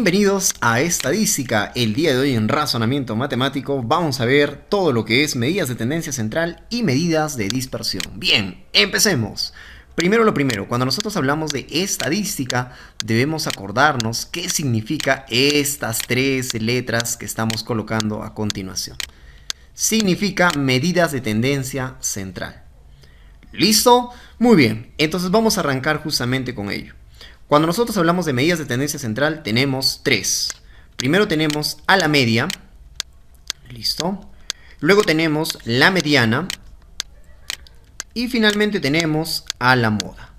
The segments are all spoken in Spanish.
Bienvenidos a Estadística. El día de hoy en Razonamiento Matemático vamos a ver todo lo que es medidas de tendencia central y medidas de dispersión. Bien, empecemos. Primero lo primero, cuando nosotros hablamos de estadística debemos acordarnos qué significa estas tres letras que estamos colocando a continuación. Significa medidas de tendencia central. ¿Listo? Muy bien, entonces vamos a arrancar justamente con ello. Cuando nosotros hablamos de medidas de tendencia central tenemos tres. Primero tenemos a la media. ¿Listo? Luego tenemos la mediana. Y finalmente tenemos a la moda.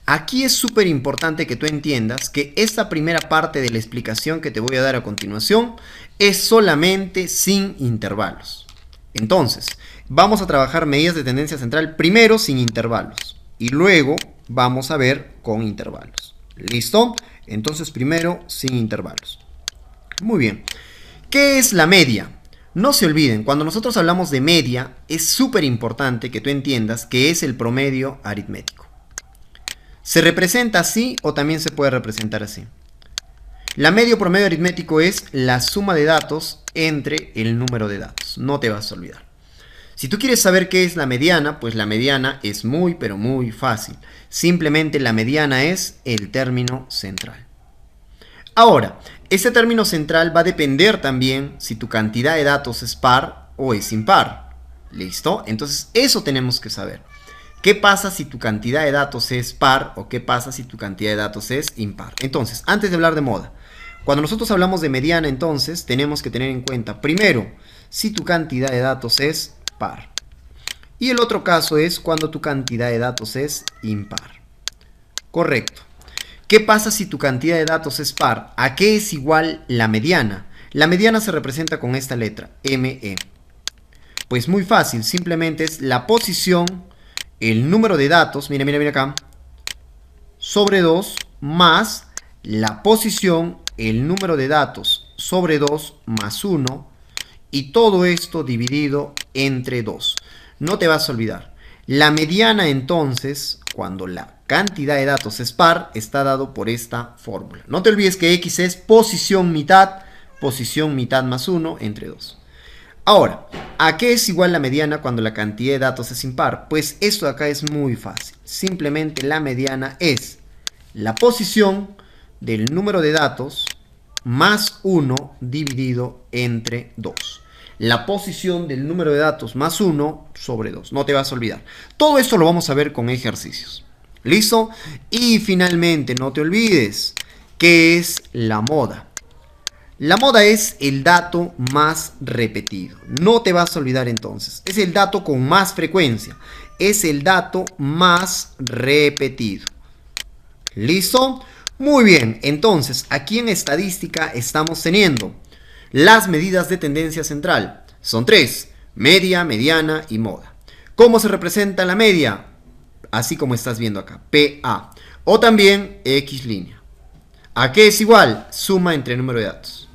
Aquí es súper importante que tú entiendas que esta primera parte de la explicación que te voy a dar a continuación es solamente sin intervalos. Entonces, vamos a trabajar medidas de tendencia central primero sin intervalos. Y luego vamos a ver con intervalos. ¿Listo? Entonces primero sin intervalos. Muy bien. ¿Qué es la media? No se olviden, cuando nosotros hablamos de media, es súper importante que tú entiendas que es el promedio aritmético. ¿Se representa así o también se puede representar así? La media o promedio aritmético es la suma de datos entre el número de datos. No te vas a olvidar. Si tú quieres saber qué es la mediana, pues la mediana es muy pero muy fácil. Simplemente la mediana es el término central. Ahora, este término central va a depender también si tu cantidad de datos es par o es impar. ¿Listo? Entonces eso tenemos que saber. ¿Qué pasa si tu cantidad de datos es par o qué pasa si tu cantidad de datos es impar? Entonces, antes de hablar de moda, cuando nosotros hablamos de mediana, entonces tenemos que tener en cuenta, primero, si tu cantidad de datos es par. Y el otro caso es cuando tu cantidad de datos es impar. Correcto. ¿Qué pasa si tu cantidad de datos es par? ¿A qué es igual la mediana? La mediana se representa con esta letra, ME. Pues muy fácil, simplemente es la posición, el número de datos, mira acá, sobre 2 más la posición, el número de datos sobre 2 más 1 y todo esto dividido entre 2. No te vas a olvidar. La mediana entonces, cuando la cantidad de datos es par, está dado por esta fórmula. No te olvides que X es posición mitad más 1 entre 2. Ahora, ¿a qué es igual la mediana cuando la cantidad de datos es impar? Pues esto de acá es muy fácil. Simplemente la mediana es la posición del número de datos más 1 dividido entre 2. La posición del número de datos más 1 sobre 2. No te vas a olvidar. Todo esto lo vamos a ver con ejercicios. ¿Listo? Y finalmente, no te olvides, ¿qué es la moda? La moda es el dato más repetido. No te vas a olvidar entonces. Es el dato con más frecuencia. Es el dato más repetido. ¿Listo? Muy bien. Entonces, aquí en estadística estamos teniendo las medidas de tendencia central. Son tres: media, mediana y moda. ¿Cómo se representa la media? Así como estás viendo acá, PA. O también X línea. ¿A qué es igual? Suma entre el número de datos.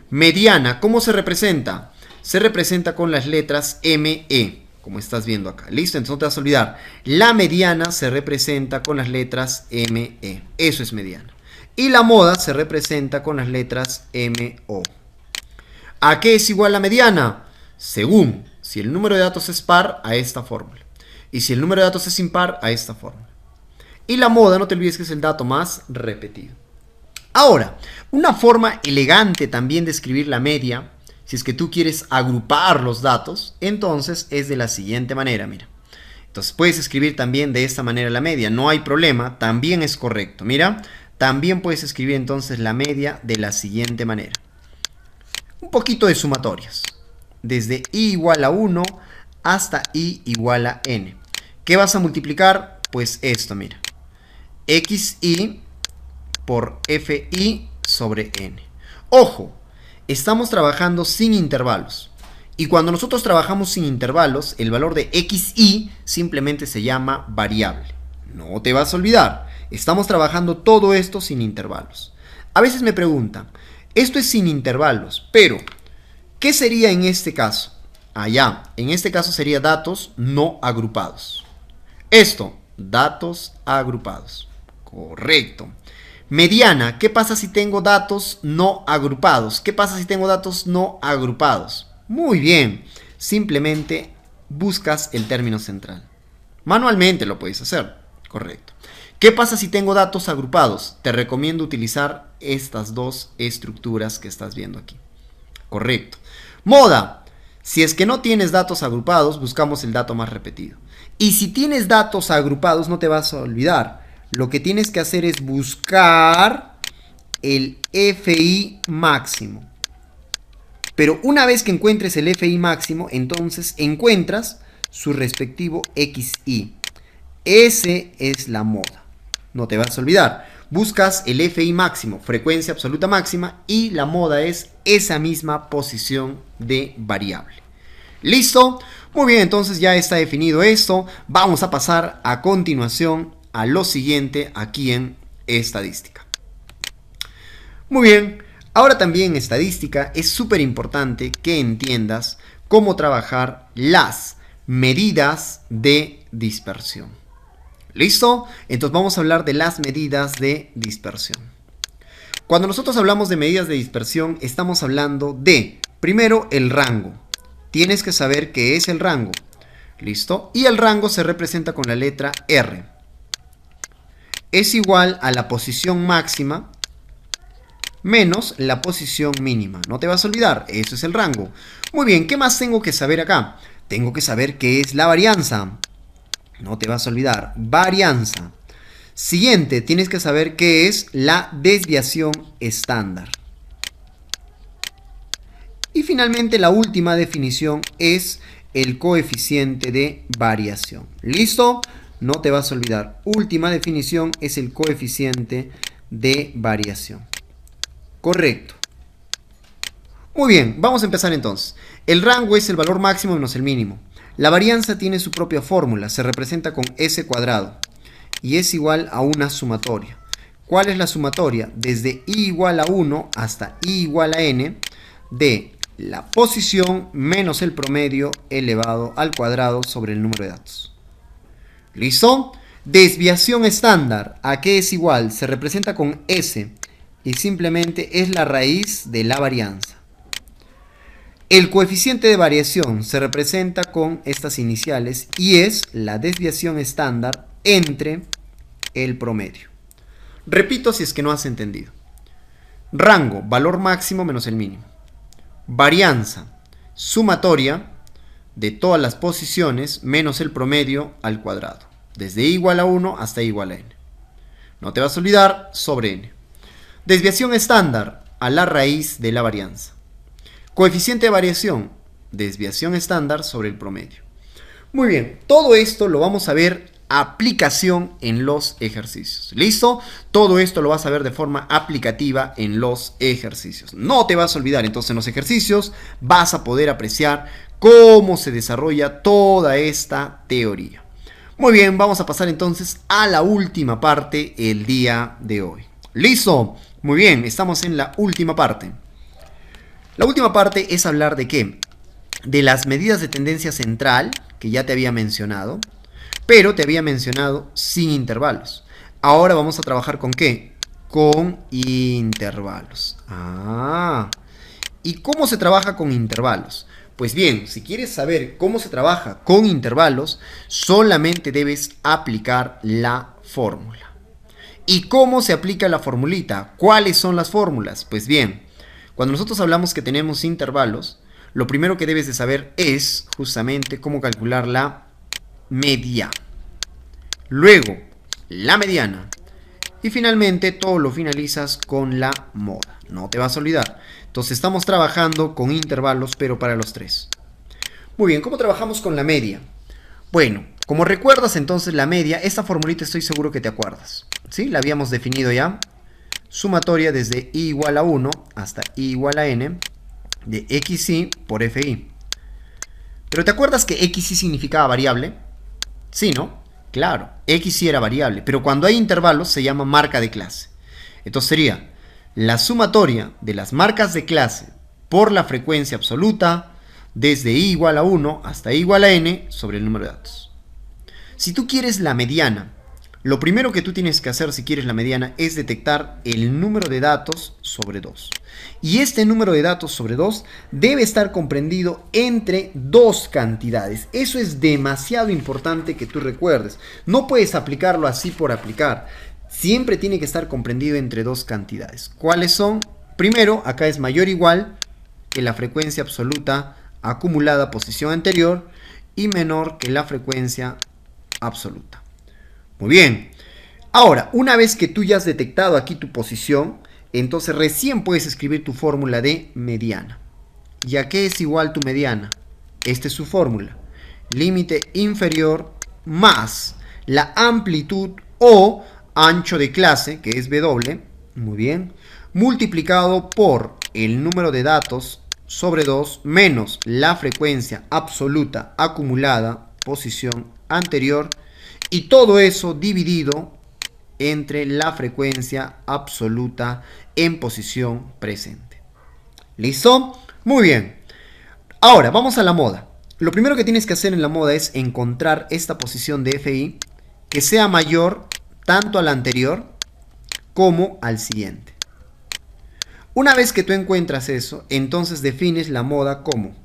Mediana, ¿cómo se representa? Se representa con las letras ME, como estás viendo acá. ¿Listo? Entonces no te vas a olvidar. La mediana se representa con las letras ME. Eso es mediana. Y la moda se representa con las letras MO. ¿A qué es igual la mediana? Según si el número de datos es par, a esta fórmula. Y si el número de datos es impar, a esta fórmula. Y la moda, no te olvides que es el dato más repetido. Ahora, una forma elegante también de escribir la media, si es que tú quieres agrupar los datos, entonces es de la siguiente manera, mira. Entonces puedes escribir también de esta manera la media, no hay problema, también es correcto. Mira, también puedes escribir entonces la media de la siguiente manera. Un poquito de sumatorias, desde i igual a 1 hasta i igual a n. ¿Qué vas a multiplicar? Pues esto, mira. xi por fi sobre n. Ojo, estamos trabajando sin intervalos. Y cuando nosotros trabajamos sin intervalos, el valor de xi simplemente se llama variable. No te vas a olvidar, estamos trabajando todo esto sin intervalos. A veces me preguntan, esto es sin intervalos, pero ¿qué sería en este caso? Allá, en este caso sería datos no agrupados. Esto, datos agrupados. Correcto. Mediana, ¿qué pasa si tengo datos no agrupados? ¿Qué pasa si tengo datos no agrupados? Muy bien, simplemente buscas el término central. Manualmente lo puedes hacer, correcto. ¿Qué pasa si tengo datos agrupados? Te recomiendo utilizar estas dos estructuras que estás viendo aquí. Correcto. Moda. Si es que no tienes datos agrupados, buscamos el dato más repetido. Y si tienes datos agrupados, no te vas a olvidar. Lo que tienes que hacer es buscar el FI máximo. Pero una vez que encuentres el FI máximo, entonces encuentras su respectivo XI. Ese es la moda. No te vas a olvidar. Buscas el FI máximo, frecuencia absoluta máxima, y la moda es esa misma posición de variable. ¿Listo? Muy bien, entonces ya está definido esto. Vamos a pasar a continuación a lo siguiente aquí en estadística. Muy bien, ahora también en estadística es súper importante que entiendas cómo trabajar las medidas de dispersión. ¿Listo? Entonces vamos a hablar de las medidas de dispersión. Cuando nosotros hablamos de medidas de dispersión, estamos hablando de, primero, el rango. Tienes que saber qué es el rango. ¿Listo? Y el rango se representa con la letra R. Es igual a la posición máxima menos la posición mínima. No te vas a olvidar, eso es el rango. Muy bien, ¿qué más tengo que saber acá? Tengo que saber qué es la varianza. No te vas a olvidar, varianza. Siguiente, tienes que saber qué es la desviación estándar. Y finalmente la última definición es el coeficiente de variación. ¿Listo? No te vas a olvidar. Última definición es el coeficiente de variación. Correcto. Muy bien, vamos a empezar entonces. El rango es el valor máximo menos el mínimo. La varianza tiene su propia fórmula, se representa con S cuadrado y es igual a una sumatoria. ¿Cuál es la sumatoria? Desde i igual a 1 hasta i igual a n de la posición menos el promedio elevado al cuadrado sobre el número de datos. ¿Listo? Desviación estándar, ¿a qué es igual? Se representa con S y simplemente es la raíz de la varianza. El coeficiente de variación se representa con estas iniciales y es la desviación estándar entre el promedio. Repito si es que no has entendido. Rango, valor máximo menos el mínimo. Varianza, sumatoria de todas las posiciones menos el promedio al cuadrado. Desde i igual a 1 hasta i igual a n. No te vas a olvidar sobre n. Desviación estándar a la raíz de la varianza. Coeficiente de variación, desviación estándar sobre el promedio. Muy bien, todo esto lo vamos a ver aplicación en los ejercicios. ¿Listo? Todo esto lo vas a ver de forma aplicativa en los ejercicios. No te vas a olvidar, entonces en los ejercicios vas a poder apreciar cómo se desarrolla toda esta teoría. Muy bien, vamos a pasar entonces a la última parte el día de hoy. ¿Listo? Muy bien, estamos en la última parte. La última parte es hablar de qué? De las medidas de tendencia central, que ya te había mencionado, pero te había mencionado sin intervalos. Ahora vamos a trabajar con ¿qué? Con intervalos. ¿Y cómo se trabaja con intervalos? Pues bien, si quieres saber cómo se trabaja con intervalos, solamente debes aplicar la fórmula. ¿Y cómo se aplica la formulita? ¿Cuáles son las fórmulas? Pues bien, cuando nosotros hablamos que tenemos intervalos, lo primero que debes de saber es justamente cómo calcular la media. Luego, la mediana. Y finalmente todo lo finalizas con la moda. No te vas a olvidar. Entonces estamos trabajando con intervalos, pero para los tres. Muy bien, ¿cómo trabajamos con la media? Bueno, como recuerdas entonces la media, esta formulita estoy seguro que te acuerdas. ¿Sí? La habíamos definido ya. Sumatoria desde i igual a 1 hasta i igual a n de xi por fi. ¿Pero te acuerdas que xi significaba variable? Sí, ¿no? Claro, xi era variable, pero cuando hay intervalos se llama marca de clase. Entonces sería la sumatoria de las marcas de clase por la frecuencia absoluta desde i igual a 1 hasta i igual a n sobre el número de datos. Si tú quieres la mediana, Lo primero que tú tienes que hacer si quieres la mediana es detectar el número de datos sobre 2. Y este número de datos sobre 2 debe estar comprendido entre dos cantidades. Eso es demasiado importante que tú recuerdes. No puedes aplicarlo así por aplicar. Siempre tiene que estar comprendido entre dos cantidades. ¿Cuáles son? Primero, acá es mayor o igual que la frecuencia absoluta acumulada posición anterior y menor que la frecuencia absoluta. Muy bien. Ahora, una vez que tú ya has detectado aquí tu posición, entonces recién puedes escribir tu fórmula de mediana. ¿Y a qué es igual tu mediana? Esta es su fórmula. Límite inferior más la amplitud o ancho de clase, que es W, muy bien, multiplicado por el número de datos sobre 2 menos la frecuencia absoluta acumulada, posición anterior, y todo eso dividido entre la frecuencia absoluta en posición presente. ¿Listo? Muy bien. Ahora, vamos a la moda. Lo primero que tienes que hacer en la moda es encontrar esta posición de FI que sea mayor tanto al anterior como al siguiente. Una vez que tú encuentras eso, entonces defines la moda como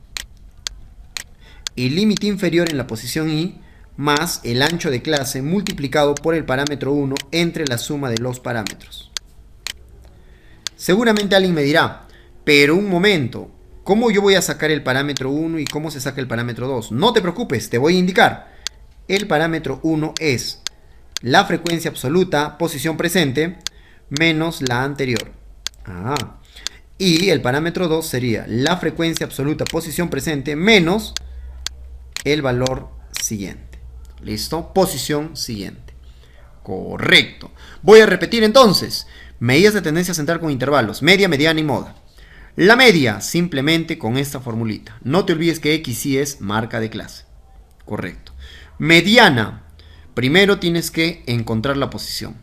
el límite inferior en la posición I más el ancho de clase multiplicado por el parámetro 1 entre la suma de los parámetros. Seguramente alguien me dirá, pero un momento, ¿cómo yo voy a sacar el parámetro 1 y cómo se saca el parámetro 2? No te preocupes, te voy a indicar. El parámetro 1 es la frecuencia absoluta, posición presente, menos la anterior. Y el parámetro 2 sería la frecuencia absoluta, posición presente, menos el valor siguiente. ¿Listo? Posición siguiente. Correcto. Voy a repetir entonces. Medidas de tendencia central con intervalos. Media, mediana y moda. La media, simplemente con esta formulita. No te olvides que X y es marca de clase. Correcto. Mediana. Primero tienes que encontrar la posición.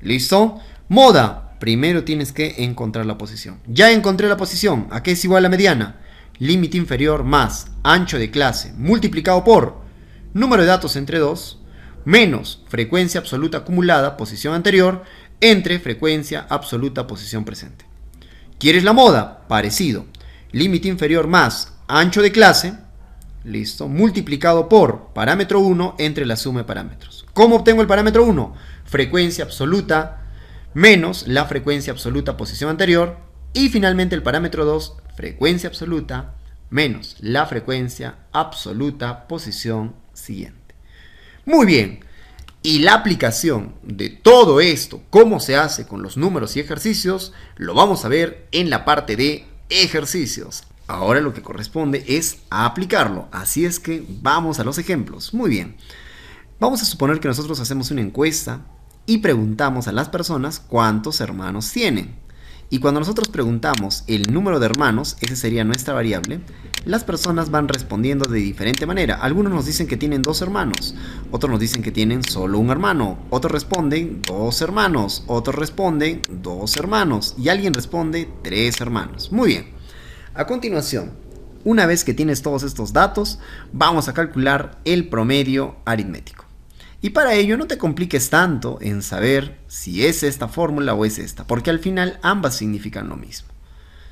¿Listo? Moda. Primero tienes que encontrar la posición. Ya encontré la posición. ¿A qué es igual la mediana? Límite inferior más ancho de clase multiplicado por número de datos entre 2 menos frecuencia absoluta acumulada, posición anterior, entre frecuencia absoluta, posición presente. ¿Quieres la moda? Parecido. Límite inferior más ancho de clase, listo, multiplicado por parámetro 1 entre la suma de parámetros. ¿Cómo obtengo el parámetro 1? Frecuencia absoluta menos la frecuencia absoluta, posición anterior, y finalmente el parámetro 2, frecuencia absoluta menos la frecuencia absoluta, posición siguiente. Muy bien. Y la aplicación de todo esto, cómo se hace con los números y ejercicios, lo vamos a ver en la parte de ejercicios. Ahora lo que corresponde es aplicarlo. Así es que vamos a los ejemplos. Muy bien. Vamos a suponer que nosotros hacemos una encuesta y preguntamos a las personas cuántos hermanos tienen. Y cuando nosotros preguntamos el número de hermanos, esa sería nuestra variable, las personas van respondiendo de diferente manera. Algunos nos dicen que tienen 2 hermanos, otros nos dicen que tienen solo un hermano, otros responden 2 hermanos, otros responden 2 hermanos y alguien responde 3 hermanos. Muy bien. A continuación, una vez que tienes todos estos datos, vamos a calcular el promedio aritmético. Y para ello no te compliques tanto en saber si es esta fórmula o es esta, porque al final ambas significan lo mismo.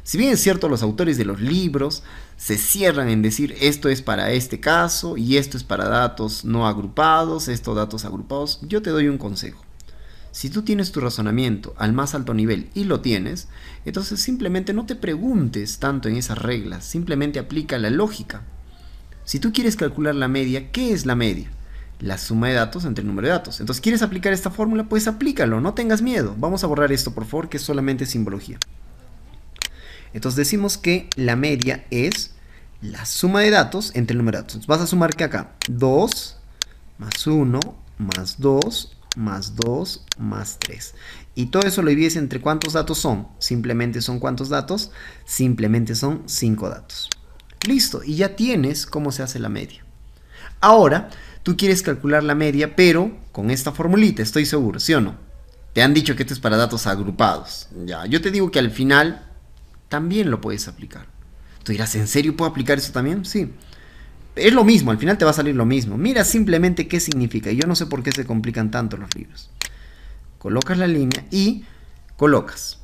Si bien es cierto, los autores de los libros se cierran en decir esto es para este caso y esto es para datos no agrupados, estos datos agrupados, yo te doy un consejo. Si tú tienes tu razonamiento al más alto nivel y lo tienes, entonces simplemente no te preguntes tanto en esas reglas, simplemente aplica la lógica. Si tú quieres calcular la media, ¿qué es la media? La suma de datos entre el número de datos. Entonces, ¿quieres aplicar esta fórmula? Pues aplícalo, no tengas miedo. Vamos a borrar esto, por favor, que es solamente simbología. Entonces decimos que la media es la suma de datos entre el número de datos. Entonces, vas a sumar que acá 2 más 1 más 2 más 2 más 3. Y todo eso lo divides entre ¿cuántos datos son? Simplemente son ¿cuántos datos? Simplemente son 5 datos. Listo, y ya tienes cómo se hace la media. Ahora, tú quieres calcular la media, pero con esta formulita, estoy seguro, ¿sí o no? Te han dicho que esto es para datos agrupados. Ya, yo te digo que al final también lo puedes aplicar. Tú dirás, ¿en serio puedo aplicar eso también? Sí. Es lo mismo, al final te va a salir lo mismo. Mira simplemente qué significa. Yo no sé por qué se complican tanto los libros. Colocas la línea y colocas.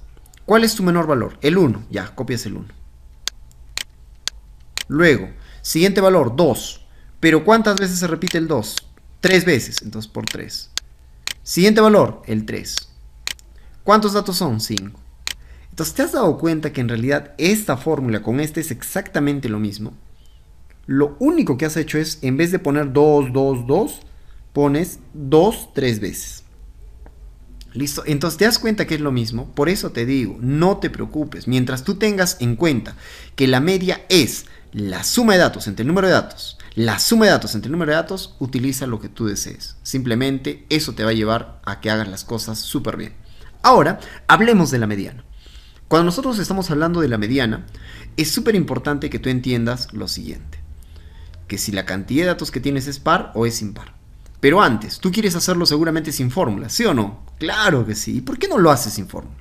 ¿Cuál es tu menor valor? El 1. Ya, copias el 1. Luego, siguiente valor, 2. Pero ¿cuántas veces se repite el 2? 3 veces, entonces por 3. Siguiente valor, el 3. ¿Cuántos datos son? 5. Entonces, ¿te has dado cuenta que en realidad esta fórmula con esta es exactamente lo mismo? Lo único que has hecho es, en vez de poner 2, 2, 2, pones 2, 3 veces. ¿Listo? Entonces, ¿te das cuenta que es lo mismo? Por eso te digo, no te preocupes. Mientras tú tengas en cuenta que la media es la suma de datos entre el número de datos, la suma de datos entre el número de datos, utiliza lo que tú desees. Simplemente eso te va a llevar a que hagas las cosas súper bien. Ahora, hablemos de la mediana. Cuando nosotros estamos hablando de la mediana, es súper importante que tú entiendas lo siguiente. Que si la cantidad de datos que tienes es par o es impar. Pero antes, tú quieres hacerlo seguramente sin fórmula, ¿sí o no? Claro que sí. ¿Y por qué no lo haces sin fórmula?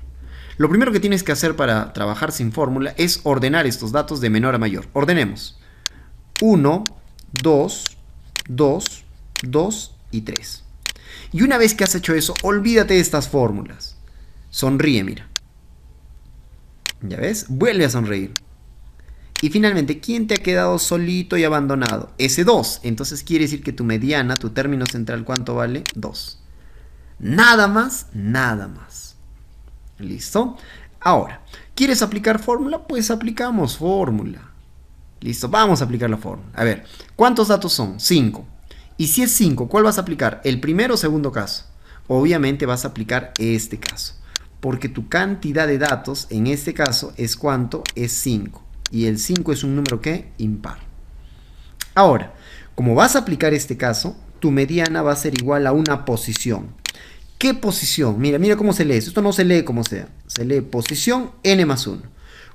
Lo primero que tienes que hacer para trabajar sin fórmula es ordenar estos datos de menor a mayor. Ordenemos. 1, 2, 2, 2 y 3. Y una vez que has hecho eso, olvídate de estas fórmulas. Sonríe, mira. ¿Ya ves? Vuelve a sonreír. Y finalmente, ¿quién te ha quedado solito y abandonado? Ese 2. Entonces quiere decir que tu mediana, tu término central, ¿cuánto vale? 2. Nada más, nada más. ¿Listo? Ahora, ¿quieres aplicar fórmula? Pues aplicamos fórmula. Listo, vamos a aplicar la fórmula. A ver, ¿cuántos datos son? 5. Y si es 5, ¿cuál vas a aplicar? ¿El primero o segundo caso? Obviamente vas a aplicar este caso. Porque tu cantidad de datos en este caso es ¿cuánto? Es 5. Y el 5 es un número ¿qué? Impar. Ahora, como vas a aplicar este caso, tu mediana va a ser igual a una posición. ¿Qué posición? Mira, mira cómo se lee. Esto no se lee como sea. Se lee posición n más 1.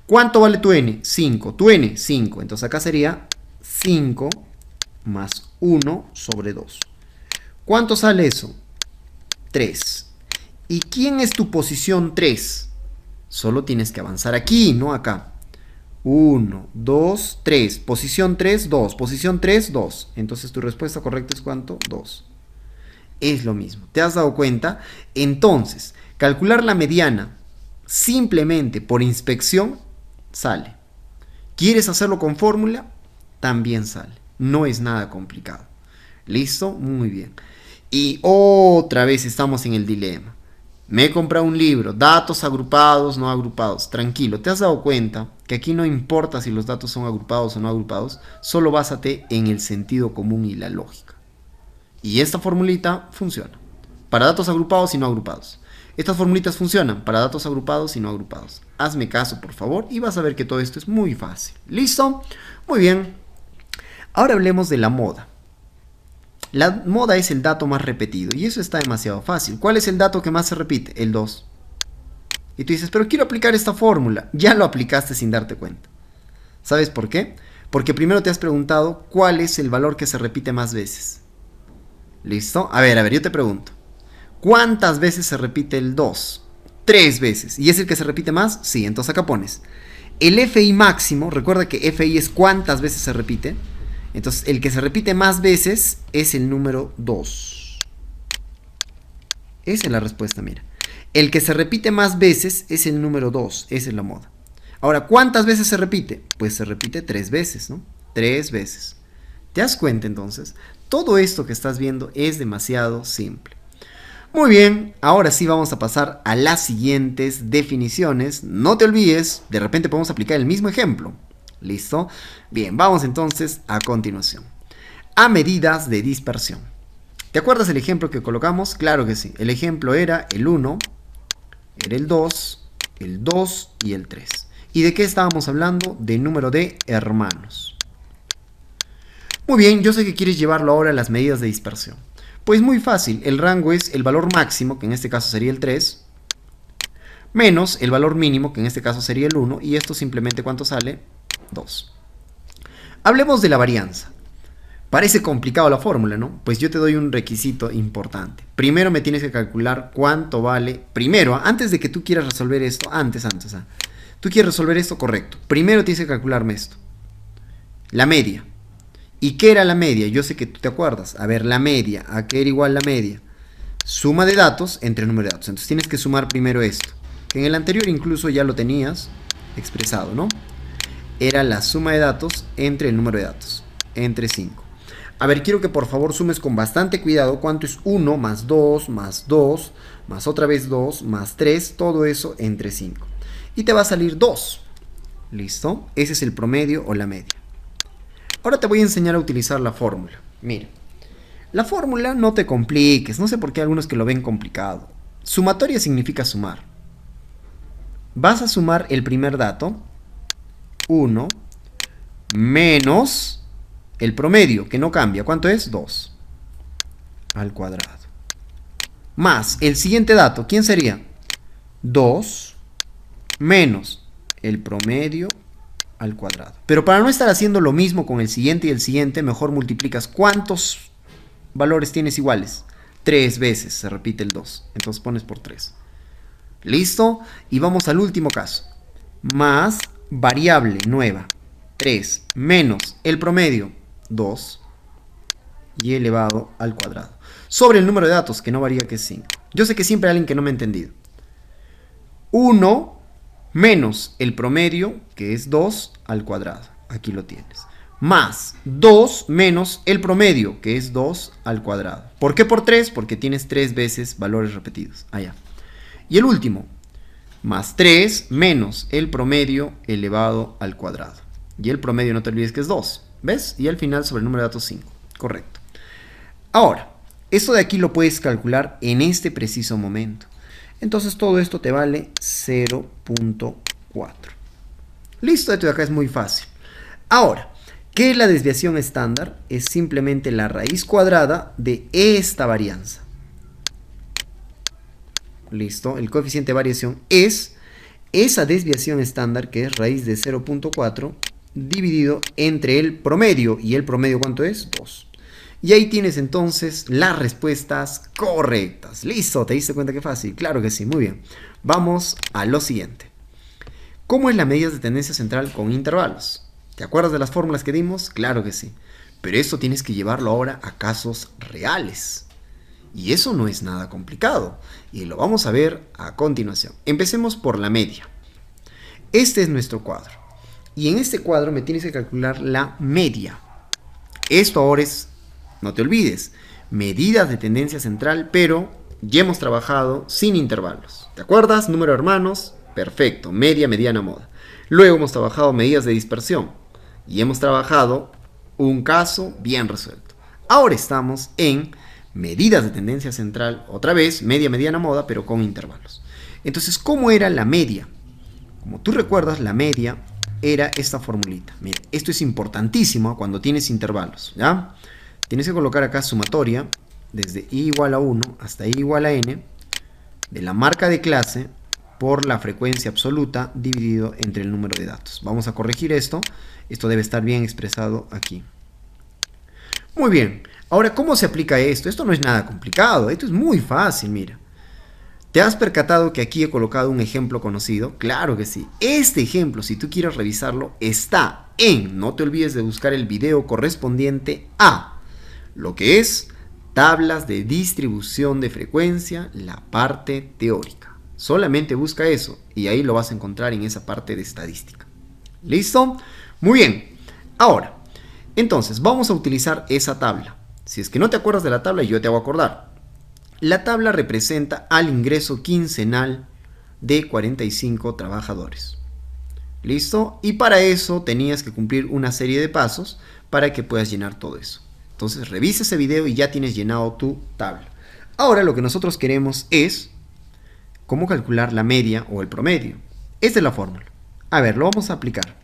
¿Cuánto vale tu n? 5. Tu n, 5. Entonces acá sería 5 más 1 sobre 2. ¿Cuánto sale eso? 3. ¿Y quién es tu posición 3? Solo tienes que avanzar aquí, no acá. 1, 2, 3. Posición 3, 2. Posición 3, 2. Entonces tu respuesta correcta es ¿cuánto? 2. Es lo mismo. ¿Te has dado cuenta? Entonces, calcular la mediana simplemente por inspección sale. ¿Quieres hacerlo con fórmula? También sale. No es nada complicado. ¿Listo? Muy bien. Y otra vez estamos en el dilema. Me he comprado un libro, datos agrupados, no agrupados. Tranquilo, ¿te has dado cuenta que aquí no importa si los datos son agrupados o no agrupados? Solo básate en el sentido común y la lógica. Y esta formulita funciona para datos agrupados y no agrupados. Estas formulitas funcionan para datos agrupados y no agrupados. Hazme caso, por favor, y vas a ver que todo esto es muy fácil. ¿Listo? Muy bien. Ahora hablemos de la moda. La moda es el dato más repetido y eso está demasiado fácil. ¿Cuál es el dato que más se repite? El 2. Y tú dices, pero quiero aplicar esta fórmula. Ya lo aplicaste sin darte cuenta. ¿Sabes por qué? Porque primero te has preguntado cuál es el valor que se repite más veces. ¿Listo? A ver, yo te pregunto. ¿Cuántas veces se repite el 2? 3 veces. ¿Y es el que se repite más? Sí, entonces acá pones. El FI máximo, recuerda que FI es cuántas veces se repite. Entonces, el que se repite más veces es el número 2. Esa es la respuesta, mira. El que se repite más veces es el número 2. Esa es la moda. Ahora, ¿cuántas veces se repite? Pues se repite 3 veces, ¿no? 3 veces. ¿Te das cuenta entonces? Todo esto que estás viendo es demasiado simple. Muy bien, ahora sí vamos a pasar a las siguientes definiciones. No te olvides, de repente podemos aplicar el mismo ejemplo. ¿Listo? Bien, vamos entonces a continuación. A medidas de dispersión. ¿Te acuerdas el ejemplo que colocamos? Claro que sí. El ejemplo era el 1, era el 2 y el 3. ¿Y de qué estábamos hablando? De número de hermanos. Muy bien, yo sé que quieres llevarlo ahora a las medidas de dispersión. Pues muy fácil, el rango es el valor máximo, que en este caso sería el 3, menos el valor mínimo, que en este caso sería el 1, y esto simplemente ¿cuánto sale? 2. Hablemos de la varianza. Parece complicado la fórmula, ¿no? Pues yo te doy un requisito importante. Primero me tienes que calcular cuánto vale. Primero, antes de que tú quieras resolver esto, antes. Tú quieres resolver esto correcto. Primero tienes que calcularme esto. La media. ¿Y qué era la media? Yo sé que tú te acuerdas. A ver, la media. ¿A qué era igual la media? Suma de datos entre el número de datos. Entonces tienes que sumar primero esto, que en el anterior incluso ya lo tenías expresado, ¿no? Era la suma de datos entre el número de datos, entre 5. A ver, quiero que por favor sumes con bastante cuidado cuánto es 1 más 2, más 2, más otra vez 2, más 3, todo eso entre 5. Y te va a salir 2. ¿Listo? Ese es el promedio o la media. Ahora te voy a enseñar a utilizar la fórmula. Mira, la fórmula no te compliques, no sé por qué hay algunos que lo ven complicado. Sumatoria significa sumar. Vas a sumar el primer dato, 1, menos el promedio, que no cambia. ¿Cuánto es? 2 al cuadrado. Más el siguiente dato, ¿quién sería? 2 menos el promedio al cuadrado. Pero para no estar haciendo lo mismo con el siguiente y el siguiente, mejor multiplicas. ¿Cuántos valores tienes iguales? 3 veces se repite el 2. Entonces pones por 3. ¿Listo? Y vamos al último caso. Más variable nueva, 3, menos el promedio, 2, y elevado al cuadrado. Sobre el número de datos, que no varía, que es 5. Yo sé que siempre hay alguien que no me ha entendido. 1 menos el promedio, que es 2, al cuadrado. Aquí lo tienes. Más 2 menos el promedio, que es 2 al cuadrado. ¿Por qué por 3? Porque tienes 3 veces valores repetidos. Allá. Y el último, más 3 menos el promedio elevado al cuadrado. Y el promedio no te olvides que es 2. ¿Ves? Y al final sobre el número de datos 5. Correcto. Ahora, esto de aquí lo puedes calcular en este preciso momento. Entonces todo esto te vale 0.4. Listo, esto de acá es muy fácil. Ahora, ¿qué es la desviación estándar? Es simplemente la raíz cuadrada de esta varianza. Listo, el coeficiente de variación es esa desviación estándar, que es raíz de 0.4 dividido entre el promedio. ¿Y el promedio cuánto es? 2. Y ahí tienes entonces las respuestas correctas. Listo, ¿te diste cuenta qué fácil? Claro que sí, muy bien. Vamos a lo siguiente. ¿Cómo es la medida de tendencia central con intervalos? ¿Te acuerdas de las fórmulas que dimos? Claro que sí. Pero esto tienes que llevarlo ahora a casos reales. Y eso no es nada complicado. Y lo vamos a ver a continuación. Empecemos por la media. Este es nuestro cuadro. Y en este cuadro me tienes que calcular la media. Esto ahora es, no te olvides, medidas de tendencia central, pero ya hemos trabajado sin intervalos. ¿Te acuerdas? Número de hermanos, perfecto, media, mediana, moda. Luego hemos trabajado medidas de dispersión. Y hemos trabajado un caso bien resuelto. Ahora estamos en medidas de tendencia central, otra vez, media, mediana, moda, pero con intervalos. Entonces, ¿cómo era la media? Como tú recuerdas, la media era esta formulita. Mira, esto es importantísimo cuando tienes intervalos, ¿ya? Tienes que colocar acá sumatoria, desde i igual a 1 hasta i igual a n, de la marca de clase por la frecuencia absoluta dividido entre el número de datos. Vamos a corregir esto. Esto debe estar bien expresado aquí. Muy bien. Ahora, ¿cómo se aplica esto? Esto no es nada complicado, esto es muy fácil, mira. ¿Te has percatado que aquí he colocado un ejemplo conocido? Claro que sí. Este ejemplo, si tú quieres revisarlo, está en, no te olvides de buscar el video correspondiente a lo que es tablas de distribución de frecuencia, la parte teórica. Solamente busca eso y ahí lo vas a encontrar en esa parte de estadística. ¿Listo? Muy bien. Ahora, entonces vamos a utilizar esa tabla. Si es que no te acuerdas de la tabla, yo te hago acordar. La tabla representa al ingreso quincenal de 45 trabajadores. ¿Listo? Y para eso tenías que cumplir una serie de pasos para que puedas llenar todo eso. Entonces revisa ese video y ya tienes llenado tu tabla. Ahora lo que nosotros queremos es cómo calcular la media o el promedio. Esta es la fórmula. A ver, lo vamos a aplicar.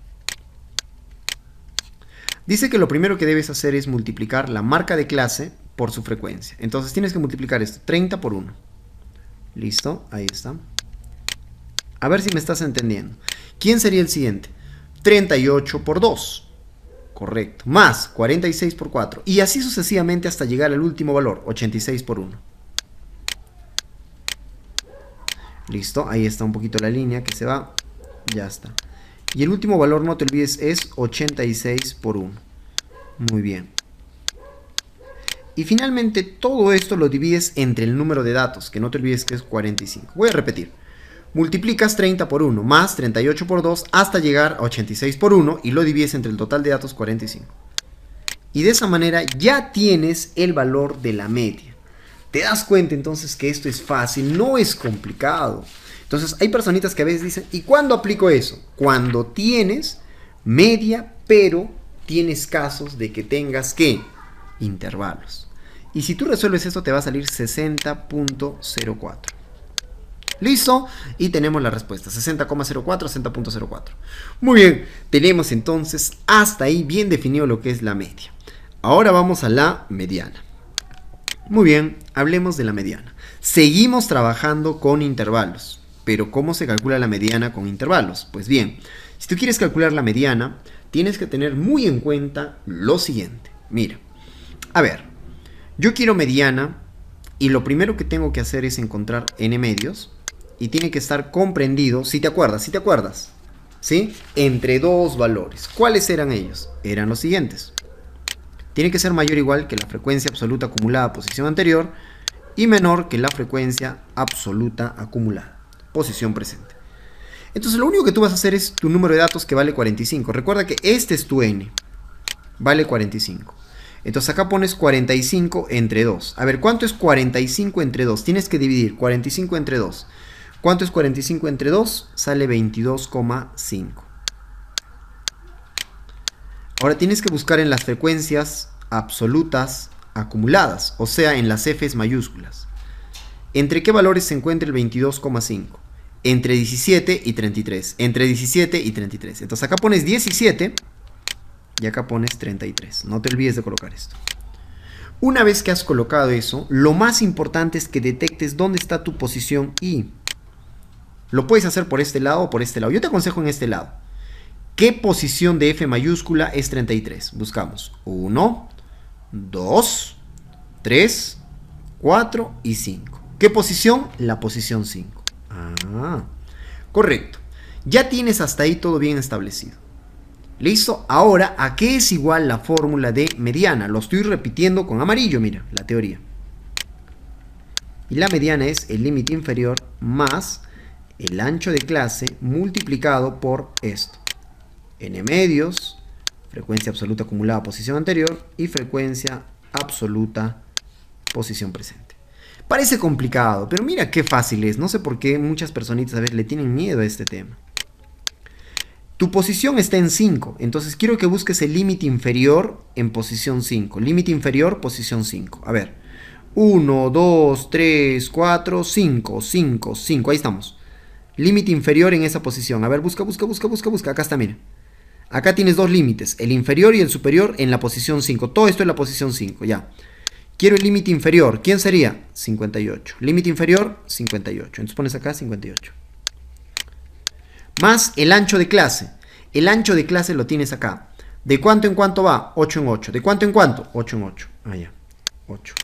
Dice que lo primero que debes hacer es multiplicar la marca de clase por su frecuencia. Entonces tienes que multiplicar esto, 30 por 1. ¿Listo? Ahí está. A ver si me estás entendiendo. ¿Quién sería el siguiente? 38 por 2. Correcto. Más 46 por 4. Y así sucesivamente hasta llegar al último valor, 86 por 1. Listo. Ahí está un poquito la línea que se va. Ya está. Y el último valor, no te olvides, es 86 por 1. Muy bien. Y finalmente todo esto lo divides entre el número de datos, que no te olvides que es 45. Voy a repetir. Multiplicas 30 por 1 más 38 por 2 hasta llegar a 86 por 1 y lo divides entre el total de datos 45. Y de esa manera ya tienes el valor de la media. Te das cuenta entonces que esto es fácil, no es complicado. Entonces hay personitas que a veces dicen, ¿y cuándo aplico eso? Cuando tienes media, pero tienes casos de que tengas que intervalos. Y si tú resuelves esto te va a salir 60.04. ¿Listo? Y tenemos la respuesta, 60,04, 60.04. Muy bien, tenemos entonces hasta ahí bien definido lo que es la media. Ahora vamos a la mediana. Muy bien, hablemos de la mediana. Seguimos trabajando con intervalos, pero ¿cómo se calcula la mediana con intervalos? Pues bien, si tú quieres calcular la mediana, tienes que tener muy en cuenta lo siguiente. Mira, a ver, yo quiero mediana y lo primero que tengo que hacer es encontrar n medios y tiene que estar comprendido, si te acuerdas, ¿sí? Entre dos valores. ¿Cuáles eran ellos? Eran los siguientes. Tiene que ser mayor o igual que la frecuencia absoluta acumulada a posición anterior y menor que la frecuencia absoluta acumulada, posición presente. Entonces lo único que tú vas a hacer es tu número de datos que vale 45. Recuerda que este es tu n, vale 45. Entonces acá pones 45 entre 2. A ver, ¿cuánto es 45 entre 2? Tienes que dividir 45 entre 2. ¿Cuánto es 45 entre 2? Sale 22,5. Ahora tienes que buscar en las frecuencias absolutas acumuladas, o sea, en las Fs mayúsculas. ¿Entre qué valores se encuentra el 22,5? Entre 17 y 33. Entre 17 y 33. Entonces acá pones 17 y acá pones 33. No te olvides de colocar esto. Una vez que has colocado eso, lo más importante es que detectes dónde está tu posición y lo puedes hacer por este lado o por este lado. Yo te aconsejo en este lado. ¿Qué posición de F mayúscula es 33? Buscamos 1, 2, 3, 4 y 5. ¿Qué posición? La posición 5. Ah, correcto. Ya tienes hasta ahí todo bien establecido. ¿Listo? Ahora, ¿a qué es igual la fórmula de mediana? Lo estoy repitiendo con amarillo, mira, la teoría. Y la mediana es el límite inferior más el ancho de clase multiplicado por esto. N medios, frecuencia absoluta acumulada posición anterior y frecuencia absoluta posición presente. Parece complicado, pero mira qué fácil es. No sé por qué muchas personitas a veces le tienen miedo a este tema. Tu posición está en 5, entonces quiero que busques el límite inferior en posición 5. Límite inferior, posición 5. A ver, 1, 2, 3, 4, 5, 5, 5. Ahí estamos. Límite inferior en esa posición. A ver, busca. Acá está, mira. Acá tienes dos límites, el inferior y el superior en la posición 5. Todo esto en la posición 5, ya. Quiero el límite inferior. ¿Quién sería? 58. Límite inferior, 58. Entonces pones acá 58. Más el ancho de clase. El ancho de clase lo tienes acá. ¿De cuánto en cuánto va? 8 en 8. ¿De cuánto en cuánto? 8 en 8. Ah, ya. 8.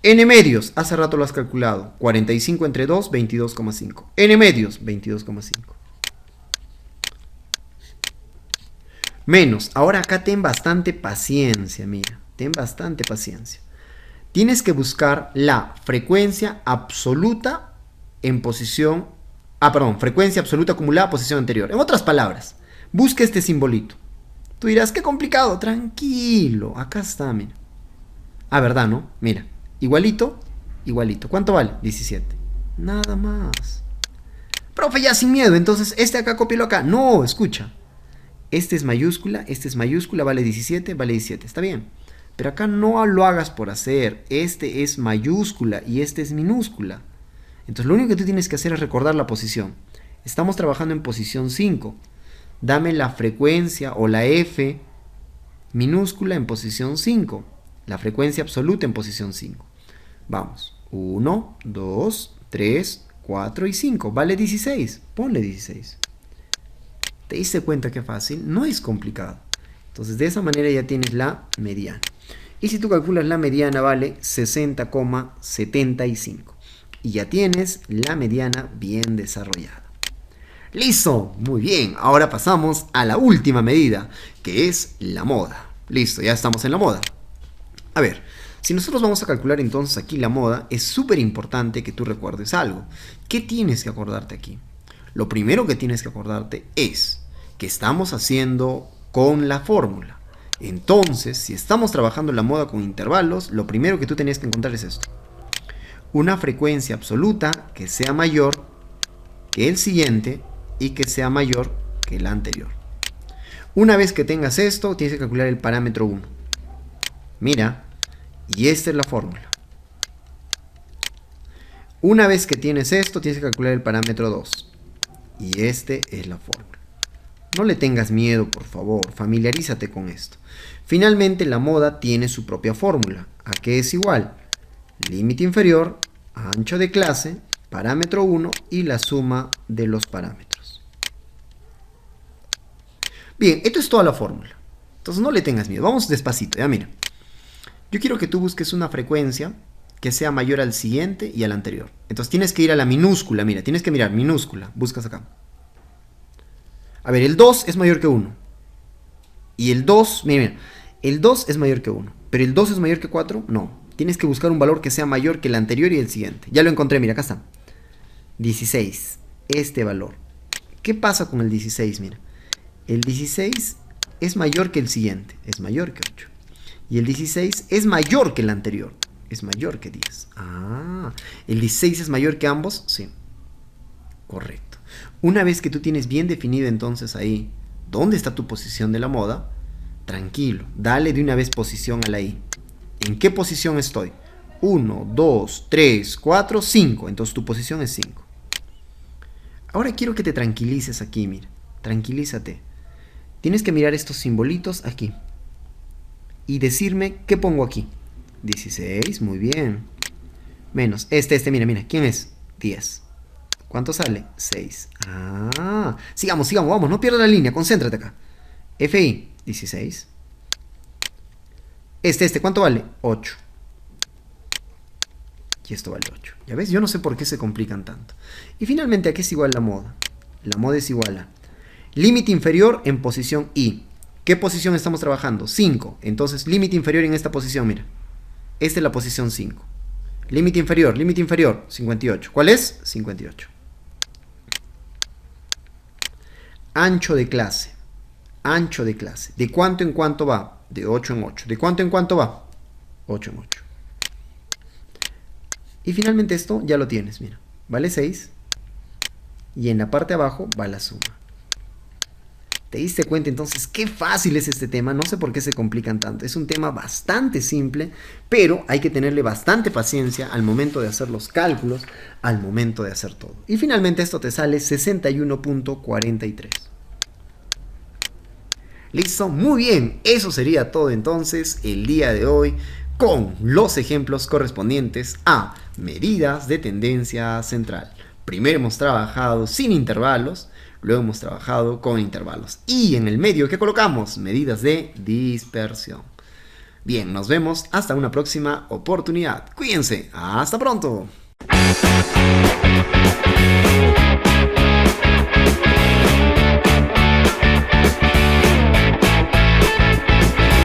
N medios. Hace rato lo has calculado. 45 entre 2, 22,5. N medios, 22,5. Menos. Ahora acá ten bastante paciencia, mira. Ten bastante paciencia. Tienes que buscar la frecuencia absoluta en posición... frecuencia absoluta acumulada, posición anterior. En otras palabras, busca este simbolito. Tú dirás, qué complicado. Tranquilo, acá está, mira. Ah, ¿verdad, no? Mira, igualito, igualito. ¿Cuánto vale? 17. Nada más. Profe, ya sin miedo, entonces este acá, cópialo acá. No, escucha. Este es mayúscula, vale 17, vale 17. Está bien. Pero acá no lo hagas por hacer. Este es mayúscula y este es minúscula. Entonces lo único que tú tienes que hacer es recordar la posición. Estamos trabajando en posición 5. Dame la frecuencia o la F minúscula en posición 5. La frecuencia absoluta en posición 5. Vamos. 1, 2, 3, 4 y 5. Vale 16. Ponle 16. ¿Te diste cuenta qué fácil? No es complicado. Entonces de esa manera ya tienes la mediana. Y si tú calculas la mediana vale 60,75. Y ya tienes la mediana bien desarrollada. ¡Listo! Muy bien. Ahora pasamos a la última medida, que es la moda. Listo, ya estamos en la moda. A ver, si nosotros vamos a calcular entonces aquí la moda, es súper importante que tú recuerdes algo. ¿Qué tienes que acordarte aquí? Lo primero que tienes que acordarte es que estamos haciendo con la fórmula. Entonces, si estamos trabajando la moda con intervalos, lo primero que tú tenías que encontrar es esto. Una frecuencia absoluta que sea mayor que el siguiente y que sea mayor que el anterior. Una vez que tengas esto, tienes que calcular el parámetro 1. Mira, y esta es la fórmula. Una vez que tienes esto, tienes que calcular el parámetro 2. Y este es la fórmula. No le tengas miedo, por favor, familiarízate con esto. Finalmente, la moda tiene su propia fórmula. ¿A qué es igual? Límite inferior, ancho de clase, parámetro 1 y la suma de los parámetros. Bien, esto es toda la fórmula. Entonces no le tengas miedo. Vamos despacito, ya mira. Yo quiero que tú busques una frecuencia que sea mayor al siguiente y al anterior. Entonces tienes que ir a la minúscula, mira, tienes que mirar, minúscula, buscas acá. A ver, el 2 es mayor que 1. Y el 2, mira, el 2 es mayor que 1. ¿Pero el 2 es mayor que 4? No. Tienes que buscar un valor que sea mayor que el anterior y el siguiente. Ya lo encontré, mira, acá está. 16, este valor. ¿Qué pasa con el 16? Mira, el 16 es mayor que el siguiente, es mayor que 8. Y el 16 es mayor que el anterior, es mayor que 10. Ah, ¿el 16 es mayor que ambos? Sí, correcto. Una vez que tú tienes bien definido entonces ahí dónde está tu posición de la moda, tranquilo, dale de una vez posición a la I. ¿En qué posición estoy? 1, 2, 3, 4, 5. Entonces tu posición es 5. Ahora quiero que te tranquilices aquí, mira. Tranquilízate. Tienes que mirar estos simbolitos aquí. Y decirme qué pongo aquí. 16, muy bien. Menos, mira. ¿Quién es? 10. ¿Cuánto sale? 6. Ah, sigamos, vamos, no pierdas la línea, concéntrate acá. FI, 16. ¿Cuánto vale? 8. Y esto vale 8. ¿Ya ves? Yo no sé por qué se complican tanto. Y finalmente, ¿a qué es igual la moda? La moda es igual a límite inferior en posición I. ¿Qué posición estamos trabajando? 5. Entonces, límite inferior en esta posición, mira. Esta es la posición 5. Límite inferior, 58. ¿Cuál es? 58. Ancho de clase. Ancho de clase. ¿De cuánto en cuánto va? De 8 en 8. ¿De cuánto en cuánto va? 8 en 8. Y finalmente esto ya lo tienes, mira. Vale 6. Y en la parte de abajo va la suma. ¿Te diste cuenta entonces qué fácil es este tema? No sé por qué se complican tanto. Es un tema bastante simple, pero hay que tenerle bastante paciencia al momento de hacer los cálculos, al momento de hacer todo. Y finalmente esto te sale 61.43. Listo, muy bien. Eso sería todo entonces el día de hoy con los ejemplos correspondientes a medidas de tendencia central. Primero hemos trabajado sin intervalos. Luego hemos trabajado con intervalos. Y en el medio, ¿qué colocamos? Medidas de dispersión. Bien, nos vemos hasta una próxima oportunidad. Cuídense. Hasta pronto.